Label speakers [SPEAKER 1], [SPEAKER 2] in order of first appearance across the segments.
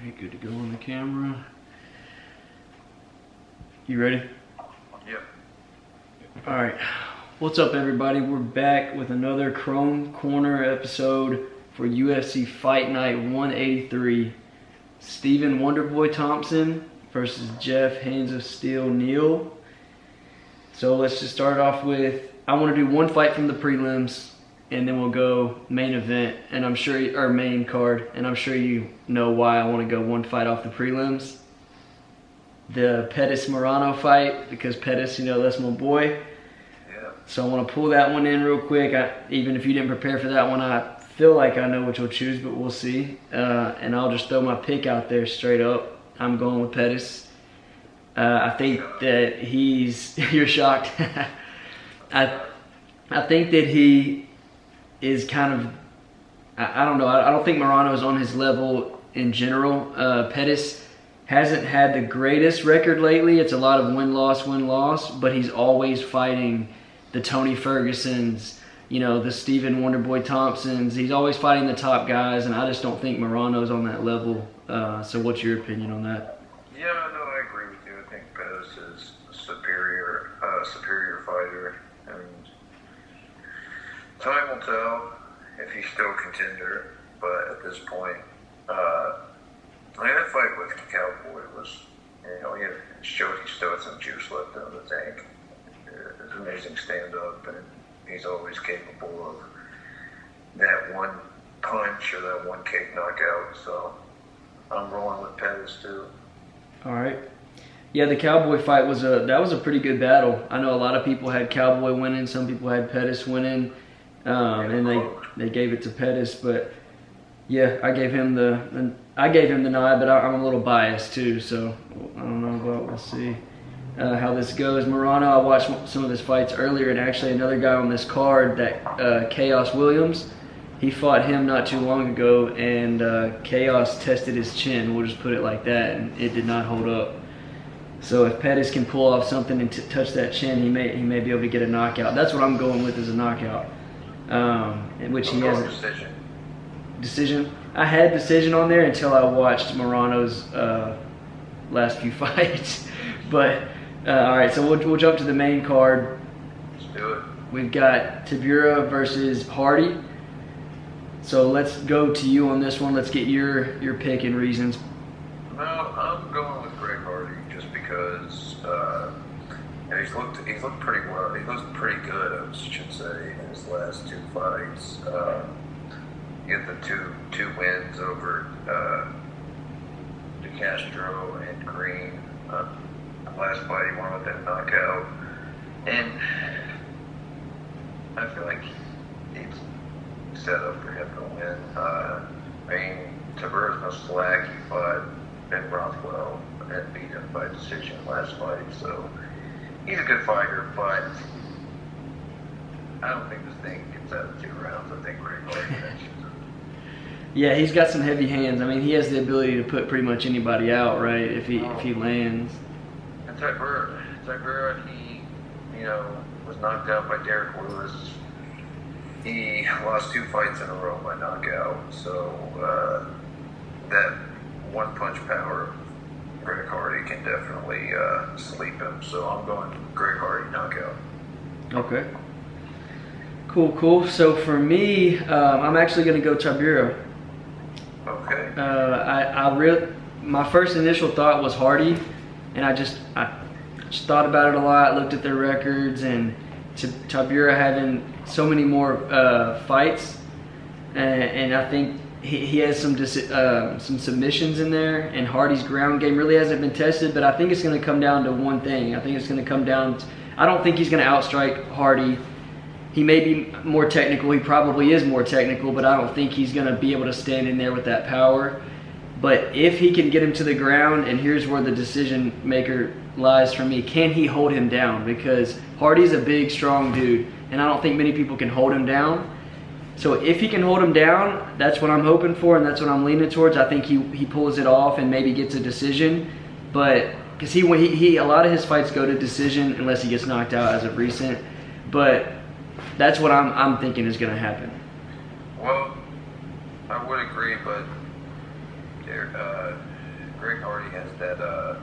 [SPEAKER 1] Alright, good to go on the camera. You ready?
[SPEAKER 2] Yep.
[SPEAKER 1] Alright, what's up everybody? We're back with another Chrome Corner episode for UFC Fight Night 183. Stephen Wonderboy Thompson versus Jeff Hands of Steel Neal. So let's just start off with, I want to do one fight from the prelims, and then we'll go main event, and I'm sure, or main card, and I'm sure you know why I want to go one fight off the prelims. The Pettis-Morano fight, because Pettis, you know, that's my boy.
[SPEAKER 2] Yeah.
[SPEAKER 1] So I want to pull that one in real quick. Even if you didn't prepare for that one, I feel like I know what you'll choose, but we'll see. And I'll just throw my pick out there straight up. I'm going with Pettis. I think that he's, you're shocked. I think that he is kind of, I don't know, I don't think Morano is on his level in general. Pettis hasn't had the greatest record lately. It's a lot of win-loss, but he's always fighting the Tony Fergusons, you know, the Stephen Wonderboy Thompsons. He's always fighting the top guys, and I just don't think Morano's on that level. So what's your opinion on that?
[SPEAKER 2] Yeah, no, I agree with you. I think Pettis is a superior fighter, and time will tell if he's still a contender. But at this point, that fight with Cowboy was, you know, he showed he still had some juice left in the tank. It's an amazing stand-up, and he's always capable of that one punch or that one kick knockout. So I'm rolling with Pettis too.
[SPEAKER 1] All right. Yeah, the Cowboy fight was a pretty good battle. I know a lot of people had Cowboy winning, some people had Pettis winning, and they gave it to Pettis. But yeah, I gave him the nod, but I'm a little biased too, so I don't know, but we'll see how this goes. Morano, I watched some of his fights earlier, and actually another guy on this card, that Chaos Williams, he fought him not too long ago, and Chaos tested his chin, we'll just put it like that, and it did not hold up. So if Pettis can pull off something and touch that chin, he may be able to get a knockout. That's what I'm going with, as a knockout, which he hasn't. Decision. I had decision on there until I watched Morano's last few fights. But all right, so we'll jump to the main card.
[SPEAKER 2] Let's do it.
[SPEAKER 1] We've got Tibura versus Hardy. So let's go to you on this one. Let's get your pick and reasons.
[SPEAKER 2] Well, I'm going with Greg Hardy just because he's looked pretty well. He looked pretty good, I should say, in his last two fights. He had the two wins over DeCastro and Green. Last fight he won with that knockout, and I feel like it's set up for him to win. I mean, Tibura's no slack. He fought Ben Rothwell and beat him by decision last fight, so he's a good fighter, but I don't think this thing gets out of 2 rounds. I think Greg Hardy finishes it.
[SPEAKER 1] Yeah, he's got some heavy hands. I mean, he has the ability to put pretty much anybody out, right? If he lands.
[SPEAKER 2] And Tibura, he, you know, was knocked out by Derek Lewis. He lost 2 fights in a row by knockout. So that one punch power of Greg Hardy can definitely sleep him. So I'm going Greg Hardy knockout.
[SPEAKER 1] Okay. Cool. So for me, I'm actually going to go Tibura.
[SPEAKER 2] Okay.
[SPEAKER 1] My first initial thought was Hardy, and I just thought about it a lot, looked at their records, and Tibura having so many more fights, and I think he has some submissions in there, and Hardy's ground game really hasn't been tested, but I think it's going to come down to one thing. I think it's going to come down to, I don't think he's going to outstrike Hardy. He may be more technical, he probably is more technical, but I don't think he's going to be able to stand in there with that power. But if he can get him to the ground, and here's where the decision maker lies for me, can he hold him down? Because Hardy's a big, strong dude, and I don't think many people can hold him down. So if he can hold him down, that's what I'm hoping for, and that's what I'm leaning towards. I think he pulls it off and maybe gets a decision. But because he a lot of his fights go to decision unless he gets knocked out as of recent. But that's what I'm thinking is going to happen.
[SPEAKER 2] Well, I would agree, but Greg Hardy has that, that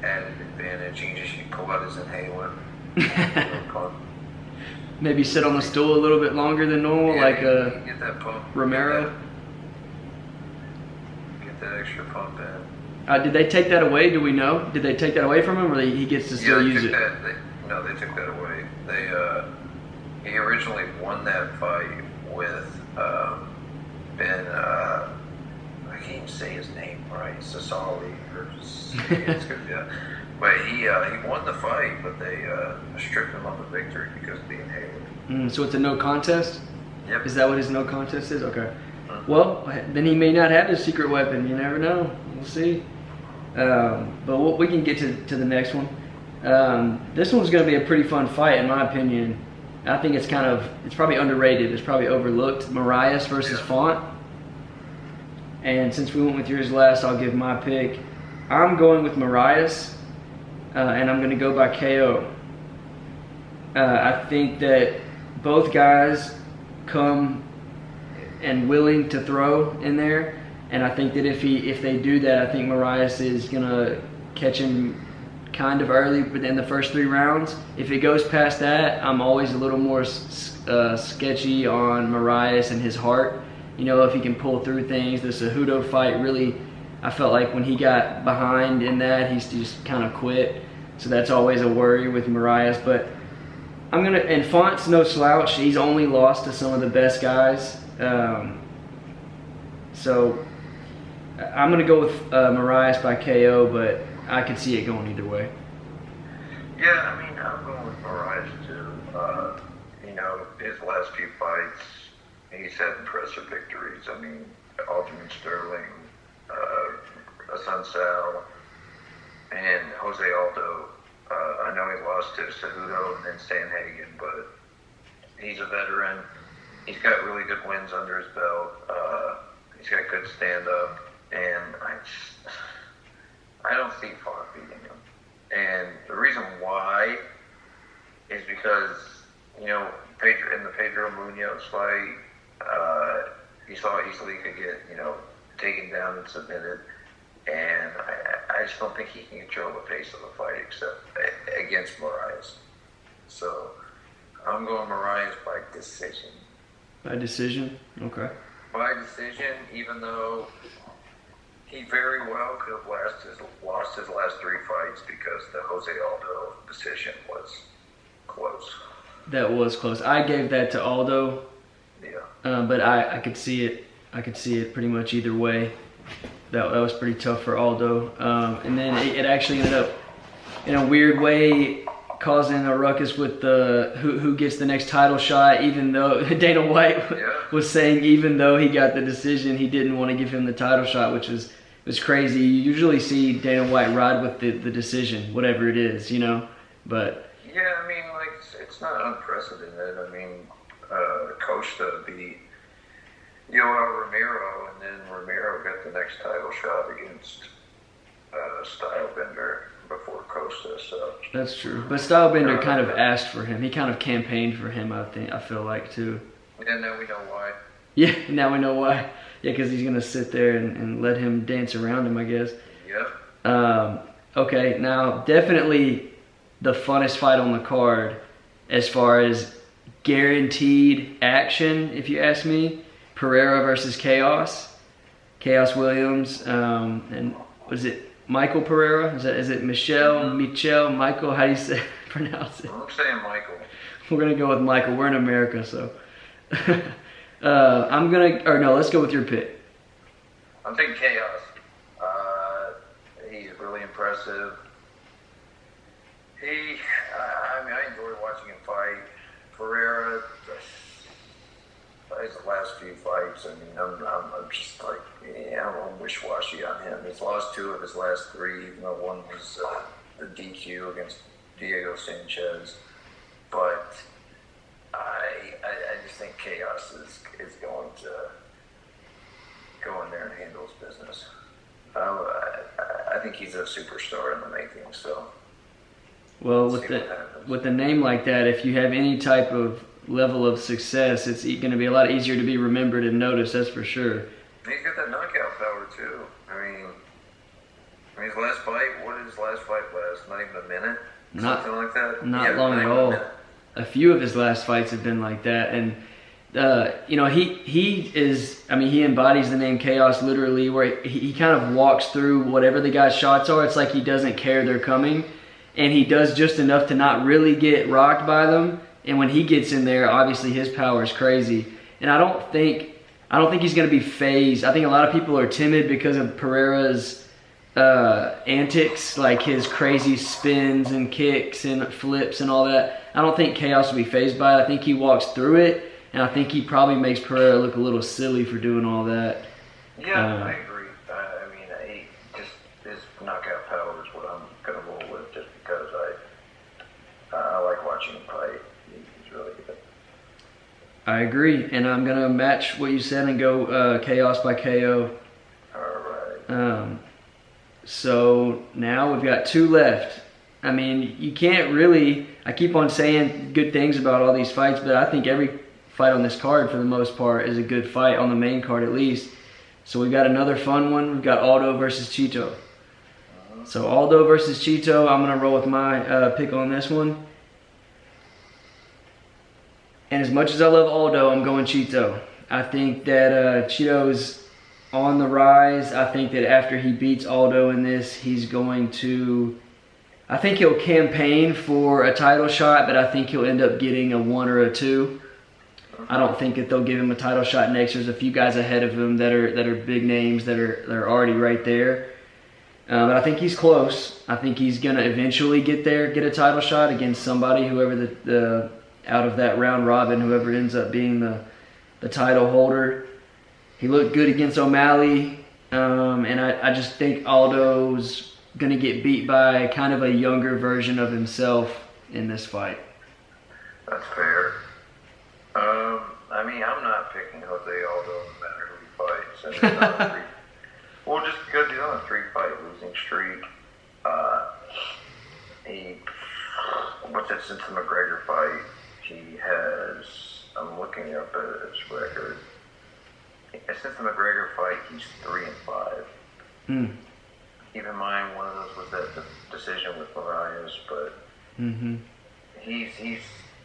[SPEAKER 2] added advantage. You can just pull out his inhaler.
[SPEAKER 1] Maybe sit on the stool a little bit longer than normal, like
[SPEAKER 2] get that pump.
[SPEAKER 1] Romero.
[SPEAKER 2] Get that extra pump in.
[SPEAKER 1] Did they take that away? Do we know? Did they take that away from him, or he gets to still use it?
[SPEAKER 2] No, they took that away. He originally won that fight with Ben. I can't even say his name right. Sasali or it's good, yeah. But he won the fight, but they stripped him of the victory because of the inhaler.
[SPEAKER 1] So it's a no contest?
[SPEAKER 2] Yep.
[SPEAKER 1] Is that what his no contest is? Okay. Well, then he may not have his secret weapon. You never know. We'll see. But we can get to the next one. This one's going to be a pretty fun fight, in my opinion. I think it's probably underrated. It's probably overlooked. Marias versus Font. And since we went with yours last, I'll give my pick. I'm going with Marias, and I'm going to go by KO. I think that both guys come and willing to throw in there, and I think that if they do that, I think Marias is going to catch him kind of early, but in the first 3 rounds. If it goes past that, I'm always a little more sketchy on Marias and his heart. If he can pull through things. The Cejudo fight really, I felt like when he got behind in that, he's just kind of quit. So that's always a worry with Marias. But and Font's no slouch. He's only lost to some of the best guys. So I'm going to go with Marias by KO, but I could see it going either way.
[SPEAKER 2] Yeah, I'm going with Marias too. His last few fights, he's had impressive victories. Alderman Sterling, Asuncao, and Jose Aldo. I know he lost to Cejudo and then Sanhagen, but he's a veteran. He's got really good wins under his belt. He's got good stand-up, and I don't see Font beating him. And the reason why is because, in the Pedro Munoz fight, he saw easily could get, taken down and submitted. And I just don't think he can control the pace of the fight except against Marias. So I'm going Marias by decision.
[SPEAKER 1] By decision? Okay.
[SPEAKER 2] By decision, even though he very well could have lost his last 3 fights because the Jose Aldo decision was close.
[SPEAKER 1] That was close. I gave that to Aldo.
[SPEAKER 2] Yeah.
[SPEAKER 1] But I could see it. I could see it pretty much either way. That was pretty tough for Aldo. And then it actually ended up, in a weird way, causing a ruckus with who gets the next title shot, even though Dana White was saying even though he got the decision, he didn't want to give him the title shot, which was crazy. You usually see Dana White ride with the decision, whatever it is, But
[SPEAKER 2] yeah, it's not unprecedented. Costa beat Yoel Romero, and then Romero got the next title shot against Stylebender before Costa. So
[SPEAKER 1] that's true. But Stylebender kind of asked for him. He kind of campaigned for him. I feel like too.
[SPEAKER 2] And now we know why.
[SPEAKER 1] Yeah, now we know why. Yeah, because he's gonna sit there and let him dance around him, I guess.
[SPEAKER 2] Yep.
[SPEAKER 1] Okay, now definitely the funnest fight on the card, as far as guaranteed action, if you ask me. Pereira versus Chaos Williams, and what is it, Michael Pereira? Is it Michelle, Michael? How do you pronounce it?
[SPEAKER 2] I'm saying Michael.
[SPEAKER 1] We're gonna go with Michael. We're in America, so. Let's go with your pick.
[SPEAKER 2] I'm taking Chaos. He's really impressive. I enjoy watching him fight. Pereira, his last few fights, I'm just like, I'm wish-washy on him. He's lost 2 of his last 3, even though one was the DQ against Diego Sanchez. But I just think Chaos is going to go in there and handle his business. I think he's a superstar in the making, so.
[SPEAKER 1] Well, with a name like that, if you have any type of level of success, it's going to be a lot easier to be remembered and noticed, that's for sure.
[SPEAKER 2] He's got that knockout power too. I mean, his last fight. What did his last fight last? Not even a minute. Something like that.
[SPEAKER 1] Not long at all. A few of his last fights have been like that, and you know, he is. I mean, he embodies the name Chaos literally, where he kind of walks through whatever the guy's shots are. It's like he doesn't care they're coming, and he does just enough to not really get rocked by them. And when he gets in there, obviously his power is crazy. And I don't think he's going to be phased. I think a lot of people are timid because of Pereira's antics, like his crazy spins and kicks and flips and all that. I don't think Chaos will be phased by it. I think he walks through it, and I think he probably makes Pereira look a little silly for doing all that.
[SPEAKER 2] Yeah, I agree. I mean, his knockout power is what I'm going to roll with, just because I like watching him fight. He's really good.
[SPEAKER 1] I agree, and I'm going to match what you said and go Chaos by KO.
[SPEAKER 2] All right.
[SPEAKER 1] So now we've got 2 left. I mean, you can't really, I keep on saying good things about all these fights, but I think every fight on this card for the most part is a good fight, on the main card at least. So we've got another fun one. We've got Aldo versus Chito. So Aldo versus Chito, I'm going to roll with my pick on this one. And as much as I love Aldo, I'm going Chito. I think that Chito's on the rise. I think that after he beats Aldo in this, he's going to, I think he'll campaign for a title shot, but I think he'll end up getting a 1 or a 2. I don't think that they'll give him a title shot next. There's a few guys ahead of him that are big names that are already right there. But I think he's close. I think he's going to eventually get a title shot against somebody, whoever the out of that round robin, whoever ends up being the title holder. He looked good against O'Malley, and I just think Aldo's going to get beat by kind of a younger version of himself in this fight.
[SPEAKER 2] That's fair. I mean, I'm not picking Jose Aldo no matter who he fights. And he's on a well, just because he's on a 3-fight losing streak. Since the McGregor fight, he has, I'm looking up at his record. Since the McGregor fight, he's 3-5. Keep in mind, one of those was that decision with Marias, but he's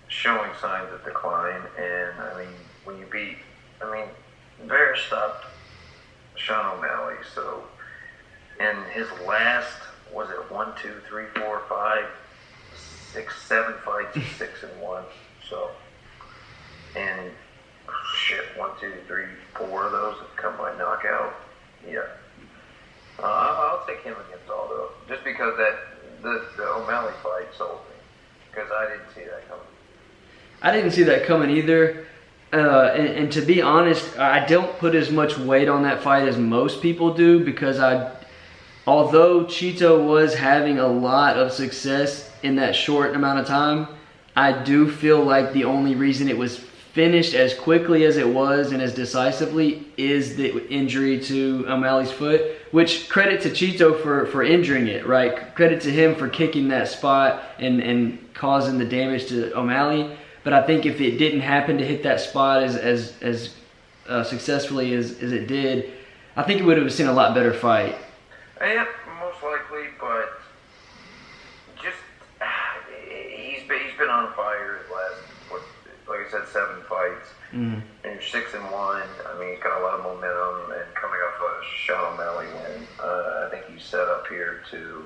[SPEAKER 2] showing signs of decline. And I mean, when you beat, Vera stopped Sean O'Malley. So, and his last, was it 1, 2, 3, 4, 5, 6, 7 fights, 6-1. So, and shit, 1, 2, 3, 4 of those have come by knockout. Yeah. I'll take him against Aldo, just because the O'Malley fight sold me, because I didn't see that coming.
[SPEAKER 1] I didn't see that coming either. And to be honest, I don't put as much weight on that fight as most people do, because although Chito was having a lot of success in that short amount of time, I do feel like the only reason it was finished as quickly as it was and as decisively is the injury to O'Malley's foot, which credit to Chito for injuring it, right? Credit to him for kicking that spot and causing the damage to O'Malley. But I think if it didn't happen to hit that spot as successfully as it did, I think it would have seen a lot better fight.
[SPEAKER 2] Yeah, most likely, but just he's been on fire his last, like I said, 7 fights, and you're 6-1. I mean, he's got a lot of momentum, and coming off a Sean O'Malley win, I think he's set up here to.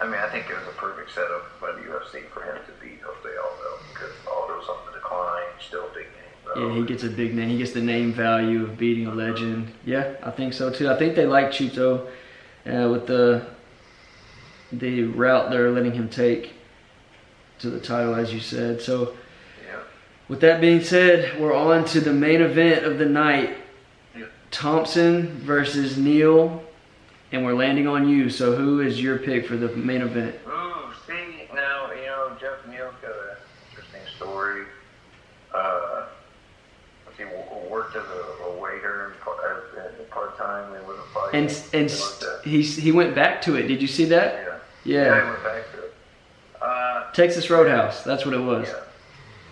[SPEAKER 2] I think it was a perfect setup by the UFC for him to beat Jose Aldo, because Aldo's on the decline, still a big name.
[SPEAKER 1] Yeah, he gets a big name. He gets the name value of beating a legend. Yeah, I think so too. I think they like Chito with the route they're letting him take to the title, as you said. So,
[SPEAKER 2] yeah.
[SPEAKER 1] With that being said, we're on to the main event of the night.
[SPEAKER 2] Yeah.
[SPEAKER 1] Thompson versus Neal. And we're landing on you. So who is your pick for the main event?
[SPEAKER 2] Ooh, see, now, Jeff Neal's got an interesting story. He worked as a waiter part-time and was a fighter.
[SPEAKER 1] And he went back to it. Did you see that?
[SPEAKER 2] Yeah, he went back to it.
[SPEAKER 1] Texas Roadhouse. That's what it was.
[SPEAKER 2] Yeah.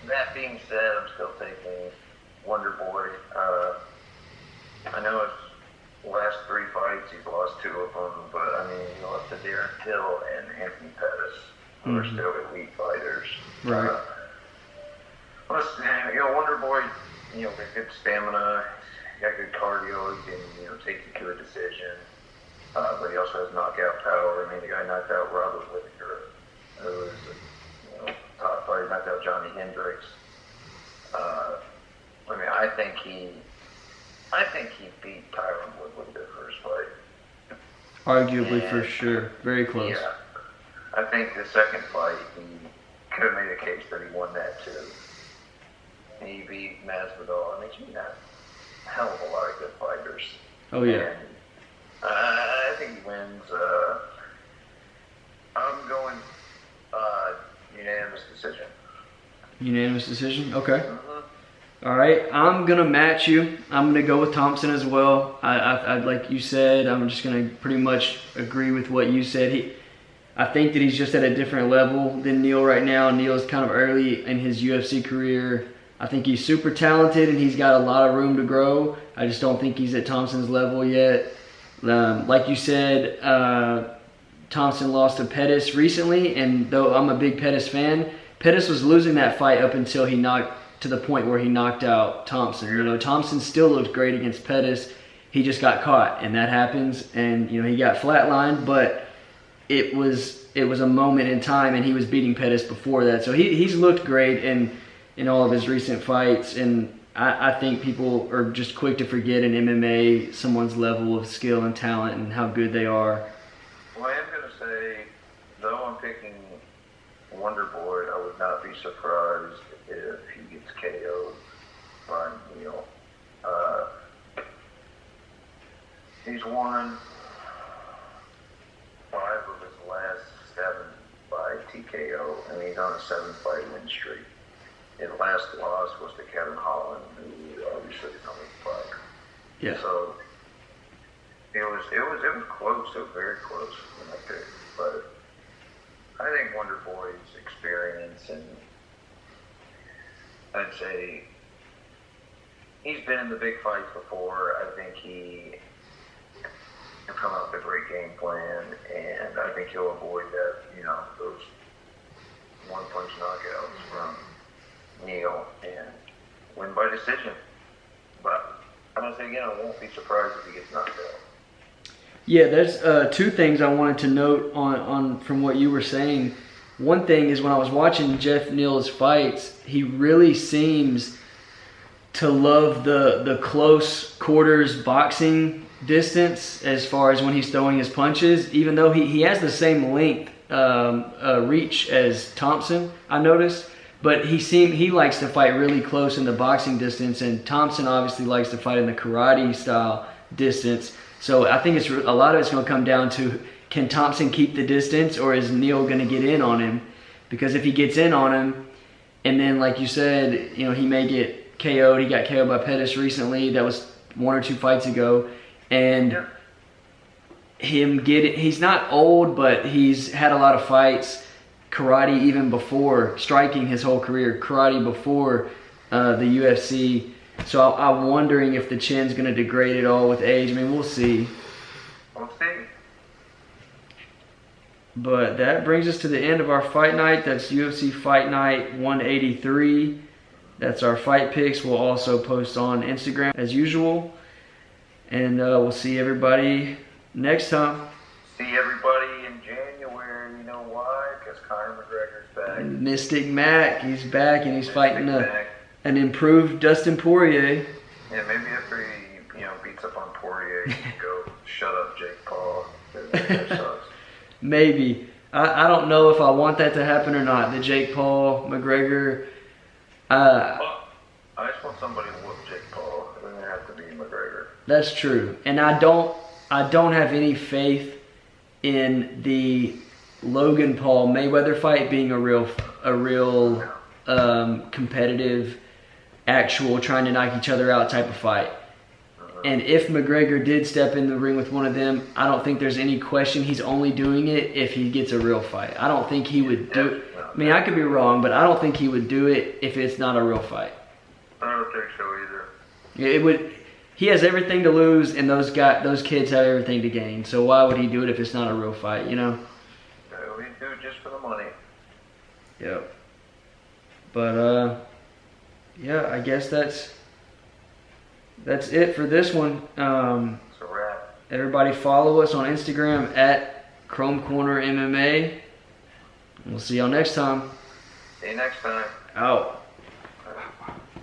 [SPEAKER 2] That being said, I'm still taking Wonder Boy. I know it's fights. He's lost 2 of them, but I mean, he lost to Darren Till and Anthony Pettis, who are still elite fighters.
[SPEAKER 1] Right.
[SPEAKER 2] Plus, Wonder Boy, got good stamina, got good cardio. He can, take you to a decision. But he also has knockout power. I mean, the guy knocked out Robert Whittaker, who was top fighter. Knocked out Johnny Hendricks. I think he beat Tyron Woodley their first fight.
[SPEAKER 1] Arguably, for sure. Very close.
[SPEAKER 2] Yeah. I think the second fight, he could have made a case that he won that too. He beat Masvidal. I mean, he beat a hell of a lot of good fighters.
[SPEAKER 1] Oh, yeah.
[SPEAKER 2] And, I think he wins. I'm going unanimous decision.
[SPEAKER 1] Unanimous decision? Okay.
[SPEAKER 2] Mm-hmm.
[SPEAKER 1] All right, I'm gonna match you. I'm gonna go with Thompson as well. I like you said, I'm just gonna pretty much agree with what you said. I think that he's just at a different level than Neil right now. Neil's kind of early in his UFC career. I think he's super talented and he's got a lot of room to grow. I just don't think he's at Thompson's level yet. Like you said, Thompson lost to Pettis recently, and though I'm a big Pettis fan, Pettis was losing that fight up until he knocked to the point where he knocked out Thompson. Thompson still looked great against Pettis. He just got caught, and that happens. And he got flatlined, but it was a moment in time, and he was beating Pettis before that. So he's looked great in all of his recent fights, and I think people are just quick to forget in MMA someone's level of skill and talent and how good they are.
[SPEAKER 2] Well, I am going to say, though I'm picking Wonder Boy, I would not be surprised if he gets KO'd by Neil. He's won 5 of his last 7 by TKO, and he's on a 7-fight win streak. His last loss was to Kevin Holland, who obviously is only a fighter.
[SPEAKER 1] Yeah.
[SPEAKER 2] So it was close. It was very close when I picked, but I think Wonder Boy's experience, and I'd say he's been in the big fights before. I think he can come up with a great game plan, and I think he'll avoid that, those one-punch knockouts from Neil and win by decision. But I'm going to say again, I won't be surprised if he gets knocked out.
[SPEAKER 1] Yeah, there's 2 things I wanted to note on from what you were saying. One thing is when I was watching Jeff Neal's fights, he really seems to love the close quarters boxing distance as far as when he's throwing his punches, even though he has the same length reach as Thompson, I noticed. But he likes to fight really close in the boxing distance, and Thompson obviously likes to fight in the karate style distance. So I think a lot of it's going to come down to, can Thompson keep the distance, or is Neil going to get in on him? Because if he gets in on him, and then like you said, he may get KO'd. He got KO'd by Pettis recently. That was 1 or 2 fights ago. And he's not old, but he's had a lot of fights. Karate even before, striking his whole career, karate before the UFC. So I'm wondering if the chin's going to degrade at all with age. I mean, we'll see.
[SPEAKER 2] We'll see.
[SPEAKER 1] But that brings us to the end of our fight night. That's UFC Fight Night 183. That's our fight picks. We'll also post on Instagram as usual. And we'll see everybody next time.
[SPEAKER 2] See everybody in January. You know why? Because Conor McGregor's back.
[SPEAKER 1] Mystic Mac, he's back, and he's fighting an improved Dustin Poirier.
[SPEAKER 2] Yeah, maybe after he beats up on Poirier, he can go shut up Jake Paul.
[SPEAKER 1] Maybe. I don't know if I want that to happen or not. The Jake Paul, McGregor.
[SPEAKER 2] I just want somebody to whoop Jake Paul. It doesn't have to be McGregor.
[SPEAKER 1] That's true. And I don't have any faith in the Logan Paul Mayweather fight being a real competitive, actual trying to knock each other out type of fight. And if McGregor did step in the ring with one of them, I don't think there's any question he's only doing it if he gets a real fight. I don't think he would do it. I mean, I could be wrong, but I don't think he would do it if it's not a real fight.
[SPEAKER 2] I don't think so either.
[SPEAKER 1] Yeah, it would. he has everything to lose, and those kids have everything to gain. So why would he do it if it's not a real fight? You know.
[SPEAKER 2] We do it just for the money.
[SPEAKER 1] Yep. But yeah, I guess that's it for this one.
[SPEAKER 2] It's a wrap.
[SPEAKER 1] Everybody follow us on Instagram at Chrome Corner MMA. We'll see y'all next time.
[SPEAKER 2] See you next time.
[SPEAKER 1] Out.